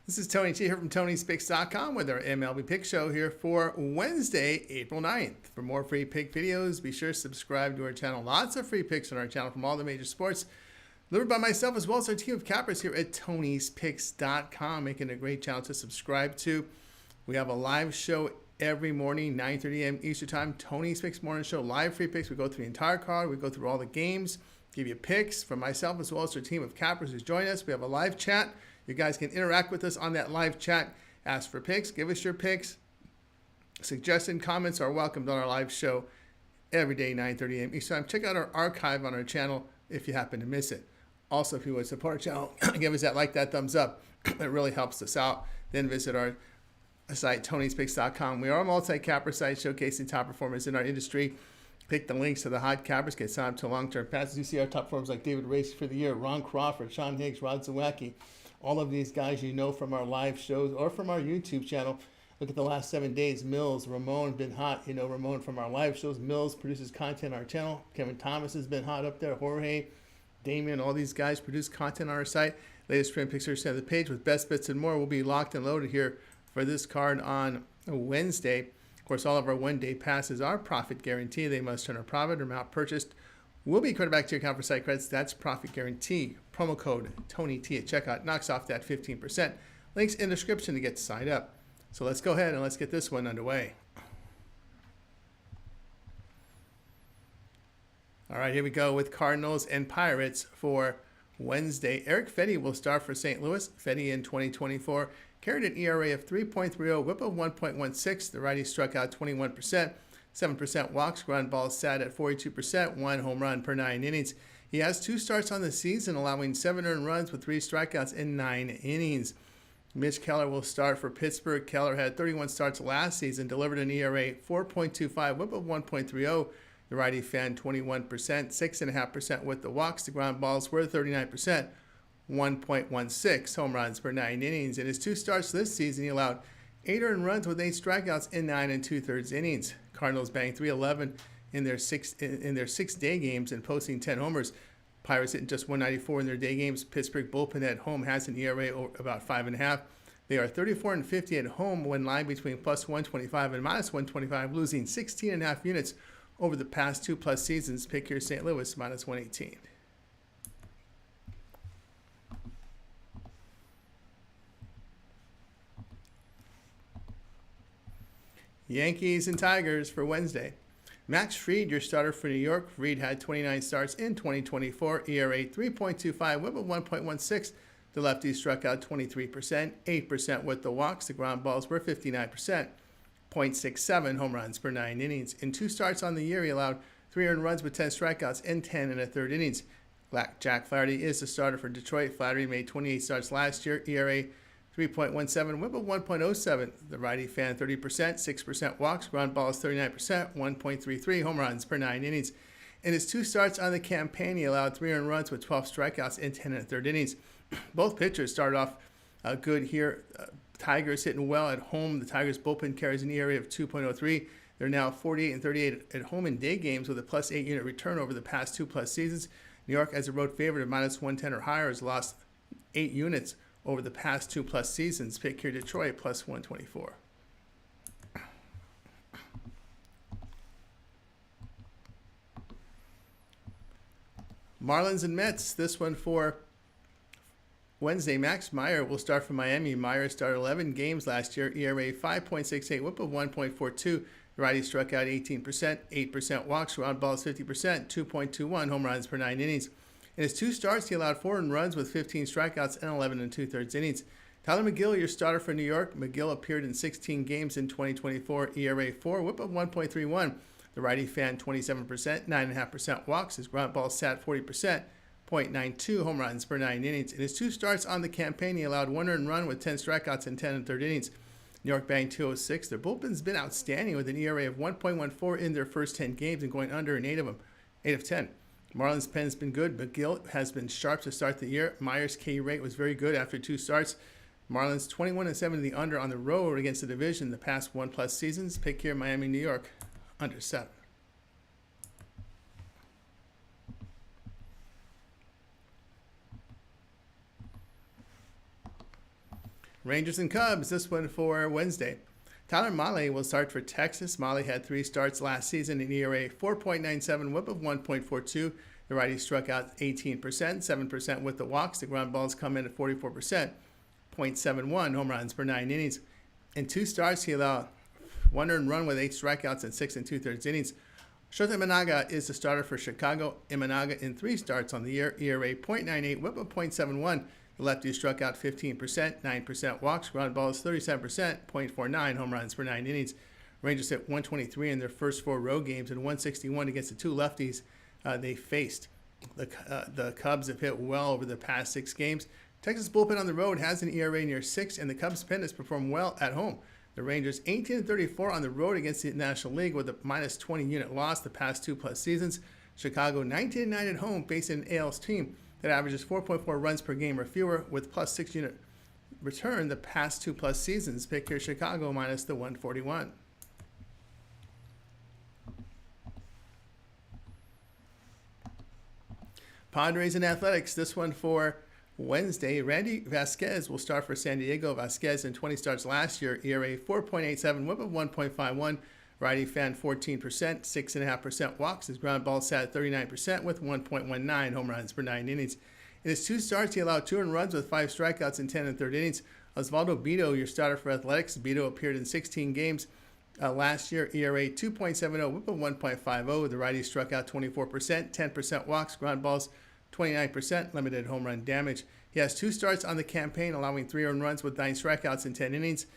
This is Tony T here from Tony'sPicks.com with our MLB Pick Show here for Wednesday, April 9th. For more free pick videos, be sure to subscribe to our channel. Lots of free picks on our channel from all the major sports, delivered by myself as well as our team of cappers here at Tony'sPicks.com, making a great channel to subscribe to. We have a live show every morning, 9:30 a.m. Eastern Time, Tony's Picks Morning Show, live free picks. We go through the entire card. We go through all the games, give you picks from myself as well as our team of cappers who's joined us. We have a live chat. You guys can interact with us on that live chat. Ask for picks. Give us your picks. Suggested comments are welcomed on our live show every day, 9:30 a.m. Eastern Time. Check out our archive on our channel if you happen to miss it. Also, if you would support our channel, give us that thumbs up. It really helps us out. Then visit our site, Tony'sPicks.com. We are a multi-capper site showcasing top performers in our industry. Click the links to the hot cappers. Get signed up to long-term passes. You see our top performers like David Race for the year, Ron Crawford, Sean Higgs, Rod Zawacki. All of these guys you know from our live shows or from our YouTube channel. Look at the last 7 days. Mills, Ramon, been hot. You know Ramon from our live shows. Mills produces content on our channel. Kevin Thomas has been hot up there. Jorge, Damien, all these guys produce content on our site. Latest trend picks are sent to the page with best bets and more. Will be locked and loaded here for this card on Wednesday. Of course, all of our one-day passes are profit guarantee. They must turn a profit or amount purchased will be credited back to your account for site credits. That's profit guarantee. Promo code TonyT at checkout knocks off that 15%. Links in the description to get signed up. So let's go ahead and let's get this one underway. All right, here we go with Cardinals and Pirates for Wednesday. Eric Fedde will start for St. Louis. Fedde in 2024 carried an ERA of 3.30, whip of 1.16. The righty struck out 21%. 7% walks, ground balls sat at 42%, 1 home run per 9 innings. He has 2 starts on the season, allowing 7 earned runs with 3 strikeouts in 9 innings. Mitch Keller will start for Pittsburgh. Keller had 31 starts last season, delivered an ERA 4.25, whip of 1.30. The righty fan 21%, 6.5% with the walks. The ground balls were 39%, 1.16 home runs per 9 innings. In his 2 starts this season, he allowed 8 earned runs with 8 strikeouts in 9 2/3 innings. Cardinals banged 311 in their 6-day games and posting 10 homers. Pirates hitting just 194 in their day games. Pittsburgh bullpen at home has an ERA about 5.5. They are 34-50 at home when lying between plus 125 and minus 125, losing 16.5 units over the past 2+ seasons. Pick here St. Louis minus 118. Yankees and Tigers for Wednesday. Max Fried, your starter for New York. Fried had 29 starts in 2024, ERA 3.25, whip of 1.16. The lefty struck out 23%, 8% with the walks. The ground balls were 59%, 0.67 home runs per 9 innings. In 2 starts on the year, he allowed 3 earned runs with 10 strikeouts in 10 1/3 innings. Jack Flaherty is the starter for Detroit. Flaherty made 28 starts last year, ERA 3.17, whip of 1.07. The righty fan 30%, 6% walks, ground balls 39%, 1.33 home runs per 9 innings. In his 2 starts on the campaign, he allowed 3 earned runs with 12 strikeouts in 10 1/3 innings. Both pitchers started off good here. Tigers hitting well at home. The Tigers bullpen carries an ERA of 2.03. They're now 48-38 at home in day games with a plus 8 unit return over the past 2+ seasons. New York, as a road favorite of minus 110 or higher, has lost 8 units over the past 2+ seasons. Pick here Detroit plus 124. Marlins and Mets. This one for Wednesday. Max Meyer will start for Miami. Meyer started 11 games last year. ERA 5.68, whip of 1.42. The righty struck out 18%, 8% walks, ground balls 50%, 2.21 home runs per 9 innings. In his 2 starts, he allowed 4 earned runs with 15 strikeouts and 11 2/3 innings. Tyler McGill, your starter for New York. McGill appeared in 16 games in 2024, ERA 4, whip of 1.31. The righty fan 27%, 9.5% walks. His ground ball sat 40%, 0.92 home runs per 9 innings. In his 2 starts on the campaign, he allowed 1 earned run with 10 strikeouts in 10 1/3 innings. New York banged 206. Their bullpen's been outstanding with an ERA of 1.14 in their first 10 games and going under in 8 of them, 8 of 10. Marlins' pen's been good, but McGill has been sharp to start the year. Meyer's K rate was very good after 2 starts. Marlins 21-7 the under on the road against the division the past 1+ seasons. Pick here Miami, New York, under 7. Rangers and Cubs, this one for Wednesday. Tyler Mahle will start for Texas. Mahle had 3 starts last season, an ERA 4.97, whip of 1.42. The righty struck out 18%, 7% with the walks. The ground balls come in at 44%, 0.71 home runs per 9 innings. In 2 starts, he allowed 1 earned run with 8 strikeouts in 6 2/3 innings. Shota Imanaga is the starter for Chicago. Imanaga in 3 starts on the year, ERA 0.98, whip of 0.71. The lefty struck out 15%, 9% walks, ground balls 37%, 0.49 home runs per 9 innings. Rangers hit 123 in their first 4 road games and 161 against the 2 lefties they faced. The Cubs have hit well over the past 6 games. Texas bullpen on the road has an ERA near 6, and the Cubs pen has performed well at home. The Rangers 18-34 on the road against the National League with a minus 20 unit loss the past 2+ seasons. Chicago 19-9 at home facing an AL's team that averages 4.4 runs per game or fewer with plus 6 unit return the past 2+ seasons. Pick here Chicago minus the 141. Padres and Athletics, this one for Wednesday. Randy Vasquez will start for San Diego. Vasquez in 20 starts last year, ERA 4.87, whip of 1.51. Righty fan 14%, 6.5% walks. His ground ball sat at 39% with 1.19 home runs per 9 innings. In his 2 starts, he allowed 2 earned runs with 5 strikeouts in 10 1/3 innings. Osvaldo Bido, your starter for Athletics. Bido appeared in 16 games last year, ERA 2.70, whip of 1.50. The righty struck out 24%, 10% walks, ground balls 29%, limited home run damage. He has 2 starts on the campaign, allowing 3 earned runs with 9 strikeouts in 10 innings.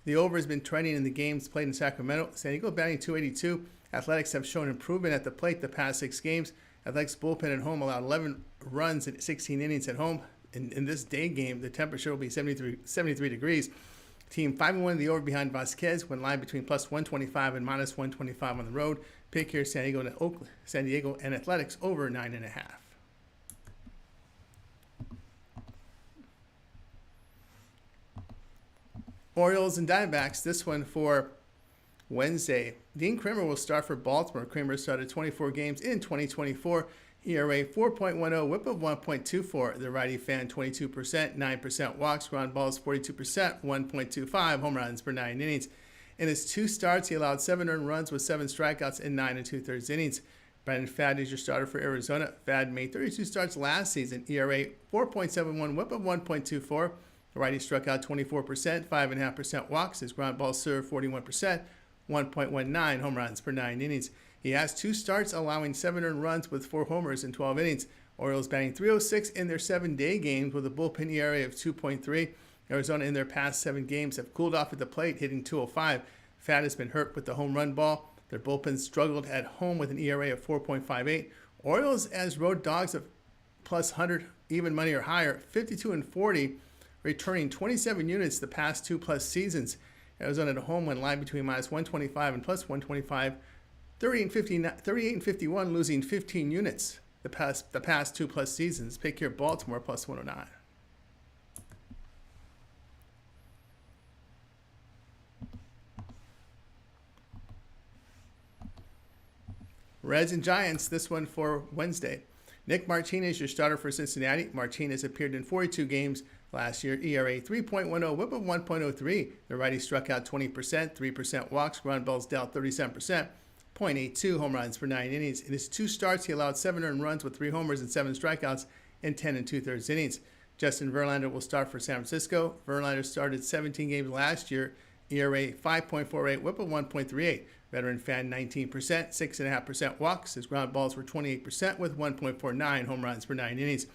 The over has been trending in the games played in Sacramento. San Diego batting .282. Athletics have shown improvement at the plate the past 6 games. Athletics bullpen at home allowed 11 runs in 16 innings at home. In this day game, the temperature will be 73 degrees. Team 5-1 in the over behind Vasquez when line between plus 125 and minus 125 on the road. Pick here San Diego and Athletics over 9.5. Orioles and Diamondbacks, this one for Wednesday. Dean Kremer will start for Baltimore. Kremer started 24 games in 2024. ERA 4.10, whip of 1.24. The righty fan 22%, 9% walks, ground balls 42%, 1.25 home runs per 9 innings. In his 2 starts, he allowed 7 earned runs with 7 strikeouts in 9 2/3 innings. Brandon Pfaadt is your starter for Arizona. Pfaadt made 32 starts last season. ERA 4.71, whip of 1.24. The righty struck out 24%, 5.5% walks. His ground balls served 41%, 1.19 home runs per 9 innings. He has 2 starts, allowing 7 earned runs with 4 homers in 12 innings. Orioles batting .306 in their 7-day games with a bullpen ERA of 2.3. Arizona in their past 7 games have cooled off at the plate, hitting .205. Pfaadt has been hurt with the home run ball. Their bullpen struggled at home with an ERA of 4.58. Orioles as road dogs of plus 100 even money or higher, 52-40, returning 27 units the past 2+ seasons. Arizona at home went line between minus 125 and plus 125. 38-51, losing 15 units the past 2+ seasons. Pick here Baltimore plus 109. Reds and Giants, this one for Wednesday. Nick Martinez, your starter for Cincinnati. Martinez appeared in 42 games last year. ERA 3.10, whip of 1.03. The righty struck out 20%, 3% walks, ground balls dealt 37%, 0.82 home runs per 9 innings. In his 2 starts, he allowed 7 earned runs with 3 homers and 7 strikeouts in 10 2/3 innings. Justin Verlander will start for San Francisco. Verlander started 17 games last year. ERA 5.48, whip of 1.38. Veteran fan 19%, 6.5% walks. His ground balls were 28% with 1.49 home runs per 9 innings.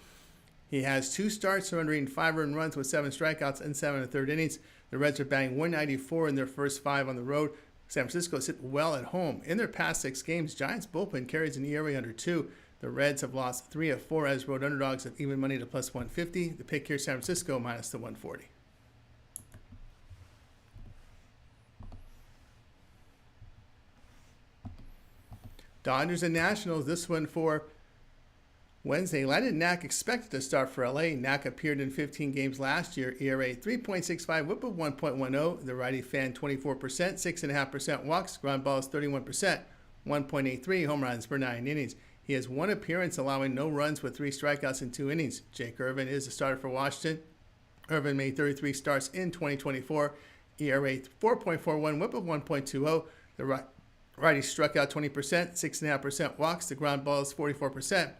He has 2 starts, surrendering 5 earned runs with 7 strikeouts in 7 1/3 innings. The Reds are batting .194 in their first 5 on the road. San Francisco sit well at home. In their past 6 games, Giants bullpen carries an ERA under 2. The Reds have lost 3 of 4 as road underdogs of even money to plus 150. The pick here, San Francisco minus the 140. Dodgers and Nationals, this one for Wednesday. Landon Knack expected to start for LA. Knack appeared in 15 games last year. ERA 3.65, whip of 1.10. The righty fan 24%, 6.5% walks, ground balls 31%, 1.83 home runs per 9 innings. He has 1 appearance, allowing no runs with 3 strikeouts in 2 innings. Jake Irvin is the starter for Washington. Irvin made 33 starts in 2024. ERA 4.41, whip of 1.20. The righty struck out 20%, 6.5% walks. The ground balls 44%,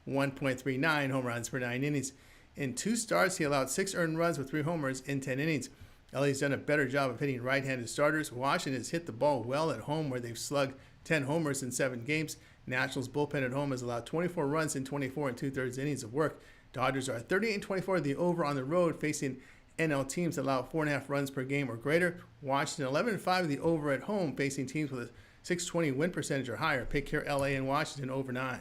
1.39 home runs per 9 innings. In 2 starts, he allowed 6 earned runs with 3 homers in 10 innings. LA's done a better job of hitting right-handed starters. Washington has hit the ball well at home, where they've slugged 10 homers in 7 games. Nationals bullpen at home has allowed 24 runs in 24 and 2/3 innings of work. Dodgers are 38-24, the over on the road, facing NL teams that allow 4.5 runs per game or greater. Washington 11-5, the over at home, facing teams with a 620 win percentage or higher. Pick here LA and Washington over 9.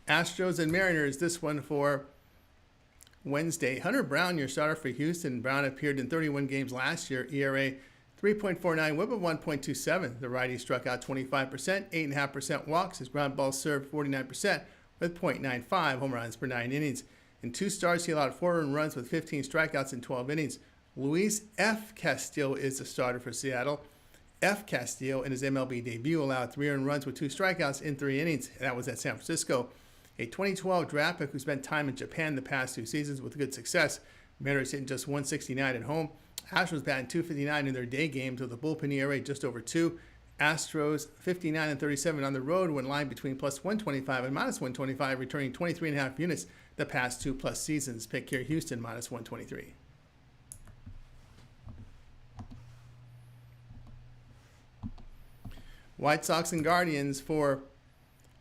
Astros and Mariners, this one for Wednesday. Hunter Brown, your starter for Houston. Brown appeared in 31 games last year. ERA 3.49, whip of 1.27. The righty struck out 25%, 8.5% walks. His ground balls served 49% with .95 home runs per 9 innings. In 2 starts, he allowed 4 earned runs with 15 strikeouts in 12 innings. Luis F. Castillo is the starter for Seattle. F. Castillo, in his MLB debut, allowed 3 earned runs with 2 strikeouts in 3 innings. That was at San Francisco. A 2012 draft pick who spent time in Japan the past 2 seasons with good success. Mariners hitting just 169 at home. Astros batting 259 in their day games with a bullpen ERA just over 2. Astros 59-37 on the road when lined between plus 125 and minus 125, returning 23.5 units the past 2+ seasons. Pick here Houston minus 123. White Sox and Guardians for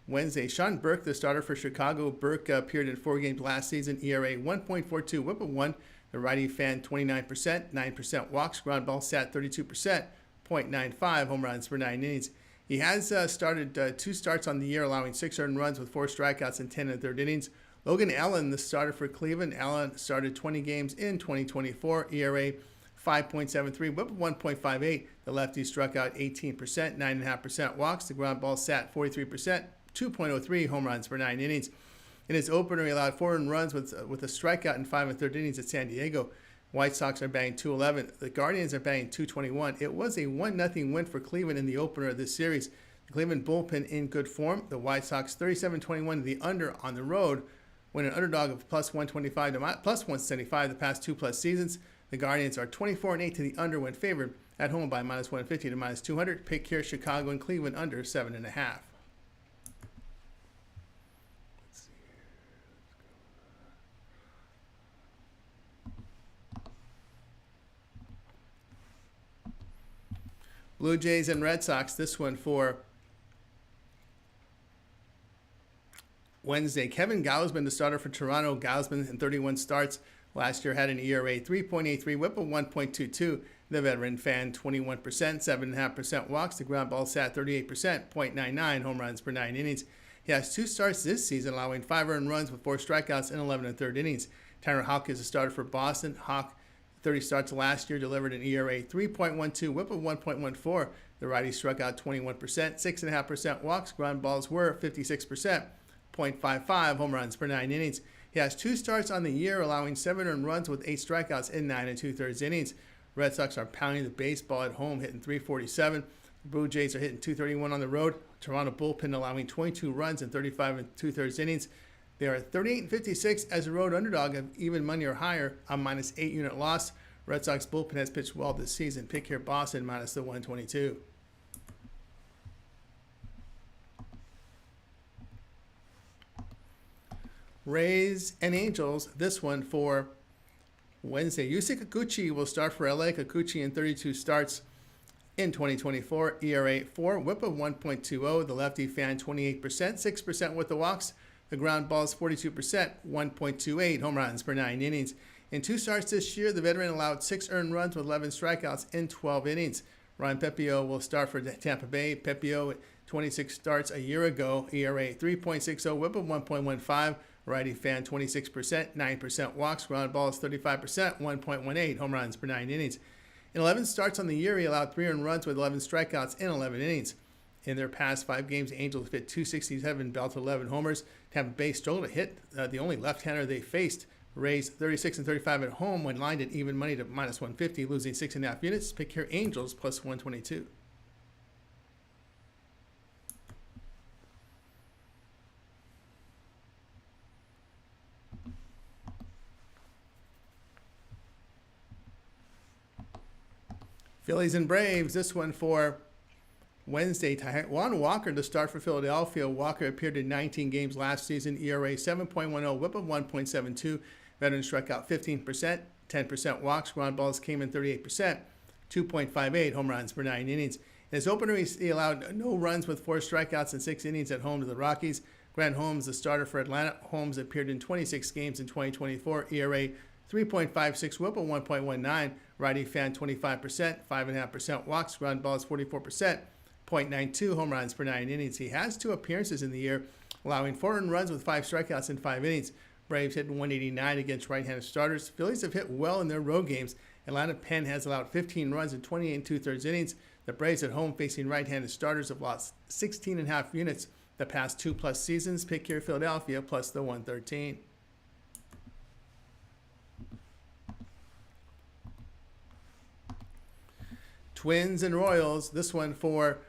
Wednesday. Sean Burke, the starter for Chicago. Burke appeared in 4 games last season. ERA 1.42, whip of 1. The righty fan 29%, 9% walks. Ground ball sat 32%, .95 home runs per 9 innings. He has started 2 starts on the year, allowing 6 earned runs with 4 strikeouts in 10 1/3 innings. Logan Allen, the starter for Cleveland. Allen started 20 games in 2024. ERA 5.73, whip of 1.58. The lefty struck out 18%, 9.5% walks. The ground ball sat 43%, 2.03 home runs per 9 innings. In his opener, he allowed 4 earned runs with a strikeout in 5 1/3 innings at San Diego. White Sox are batting .211. The Guardians are batting .221. It was a 1-0 win for Cleveland in the opener of this series. The Cleveland bullpen in good form. The White Sox 37-21 the under on the road, when an underdog of plus 125 to plus 175 the past 2+ seasons. The Guardians are 24-8 to the under when favored at home by minus 150 to minus 200. Pick here Chicago and Cleveland under 7.5. Blue Jays and Red Sox, this one for Wednesday. Kevin Gausman, the starter for Toronto. Gausman in 31 starts last year had an ERA 3.83, whip of 1.22. The veteran fan 21%, 7.5% walks. The ground ball sat 38%, .99 home runs per 9 innings. He has 2 starts this season, allowing 5 earned runs with 4 strikeouts in 11 1/3 innings. Tanner Houck is a starter for Boston. Houck 30 starts last year, delivered an ERA 3.12, whip of 1.14. The righty struck out 21%, 6.5% walks. Ground balls were 56%, .55 home runs per 9 innings. He has 2 starts on the year, allowing 7 earned runs with 8 strikeouts in 9 2/3 innings. Red Sox are pounding the baseball at home, hitting .347. The Blue Jays are hitting .231 on the road. Toronto bullpen allowing 22 runs in 35 2/3 innings. They are 38-56 as a road underdog of even money or higher on minus 8 unit loss. Red Sox bullpen has pitched well this season. Pick here Boston minus the 122. Rays and Angels, this one for Wednesday. Yusei Kikuchi will start for LA. Kikuchi in 32 starts in 2024. ERA 4, whip of 1.20. The lefty fan 28%, 6% with the walks. The ground balls 42%, 1.28 home runs per 9 innings. In 2 starts this year, the veteran allowed 6 earned runs with 11 strikeouts in 12 innings. Ryan Pepio will start for Tampa Bay. Pepio, 26 starts a year ago, ERA 3.60, whip of 1.15. Righty fan 26%, 9% walks. Ground balls 35%, 1.18 home runs per 9 innings. In 11 starts on the year, he allowed 3 earned runs with 11 strikeouts in 11 innings. In their past 5 games, the Angels hit .267, belted 11 homers. Tampa Bay struggled to hit the only left-hander they faced. Rays 36-35 at home when lined at even money to minus 150, losing 6.5 units. Pick here Angels plus 122. Phillies and Braves. This one for Wednesday. Juan Walker to start for Philadelphia. Walker appeared in 19 games last season. ERA 7.10, WHIP of 1.72. Veteran struck out 15%, 10% walks. Ground balls came in 38%, 2.58 home runs per 9 innings. In his opener, he allowed no runs with 4 strikeouts in 6 innings at home to the Rockies. Grant Holmes, the starter for Atlanta. Holmes appeared in 26 games in 2024. ERA 3.56, WHIP of 1.19. Righty fan 25%, 5.5% walks. Ground balls 44%. 0.92 home runs per 9 innings. He has 2 appearances in the year, allowing 4 earned runs with 5 strikeouts in 5 innings. Braves hit 189 against right-handed starters. Phillies have hit well in their road games. Atlanta Penn has allowed 15 runs in 28 2/3 innings. The Braves at home facing right-handed starters have lost 16.5 units the past 2+ seasons. Pick here Philadelphia plus the 113. Twins and Royals. This one for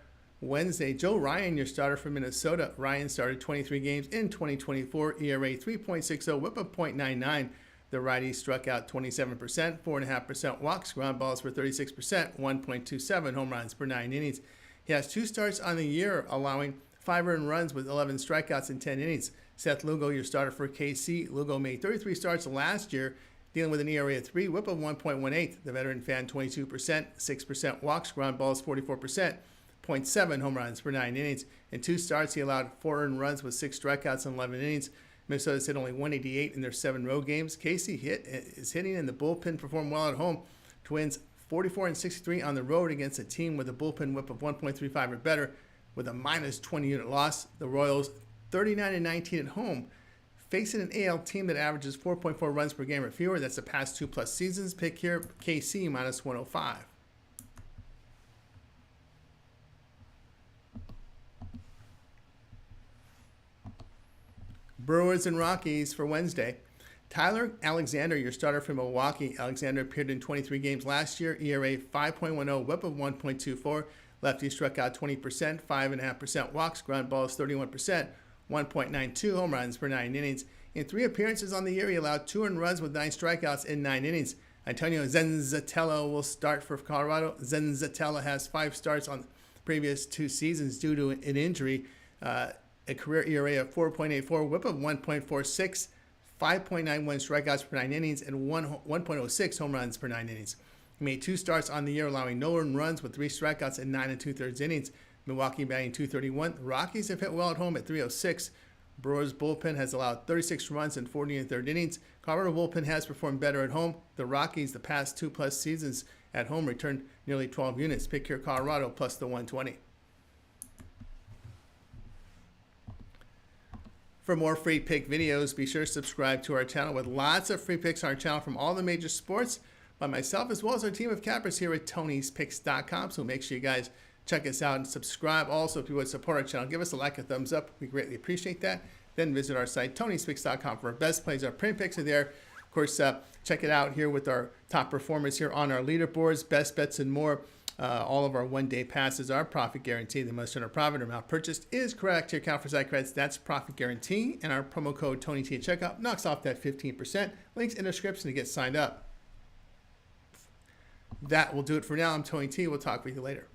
Wednesday. Joe Ryan, your starter for Minnesota. Ryan started 23 games in 2024. ERA 3.60, WHIP of 0.99. The righty struck out 27%, 4.5% walks. Ground balls for 36%, 1.27 home runs per 9 innings. He has 2 starts on the year, allowing 5 earned runs with 11 strikeouts in 10 innings. Seth Lugo, your starter for KC. Lugo made 33 starts last year, dealing with an ERA of 3, WHIP of 1.18. The veteran fan 22%, 6% walks. Ground balls 44%. 0.7 home runs per 9 innings. In 2 starts, he allowed 4 earned runs with 6 strikeouts in 11 innings. Minnesota's hit only 188 in their 7 road games. Casey is hitting, and the bullpen performed well at home. Twins 44-63 on the road against a team with a bullpen WHIP of 1.35 or better, with a minus 20 unit loss. The Royals 39-19 at home, facing an AL team that averages 4.4 runs per game or fewer. That's the past 2+ seasons. Pick here KC minus 105. Brewers and Rockies for Wednesday. Tyler Alexander, your starter for Milwaukee. Alexander appeared in 23 games last year. ERA 5.10, WHIP of 1.24. Lefty struck out 20%, 5.5% walks. Ground balls 31%, 1.92 home runs per 9 innings. In 3 appearances on the year, he allowed 2 earned runs with 9 strikeouts in 9 innings. Antonio Zenzatello will start for Colorado. Zenzatello has 5 starts on the previous 2 seasons due to an injury. A career ERA of 4.84, WHIP of 1.46, 5.91 strikeouts per 9 innings, and 1.06 home runs per 9 innings. He made 2 starts on the year, allowing no earned runs with 3 strikeouts in 9 2/3 innings. Milwaukee batting .231. The Rockies have hit well at home at .306. Brewers bullpen has allowed 36 runs in 40 1/3 innings. Colorado bullpen has performed better at home. The Rockies, the past 2+ seasons at home, returned nearly 12 units. Pick here Colorado plus the 120. For more free pick videos, be sure to subscribe to our channel with lots of free picks on our channel from all the major sports by myself as well as our team of cappers here at Tony'sPicks.com. So make sure you guys check us out and subscribe. Also, if you would support our channel, give us a like, a thumbs up. We greatly appreciate that. Then visit our site, Tony'sPicks.com, for our best plays. Our print picks are there. Of course, check it out here with our top performers here on our leaderboards, best bets, and more. All of our one-day passes are profit guarantee. The most earned profit or amount purchased is correct. Your account for site credits, that's profit guarantee. And our promo code TonyT at checkout knocks off that 15%. Links in the description to get signed up. That will do it for now. I'm Tony T. We'll talk with you later.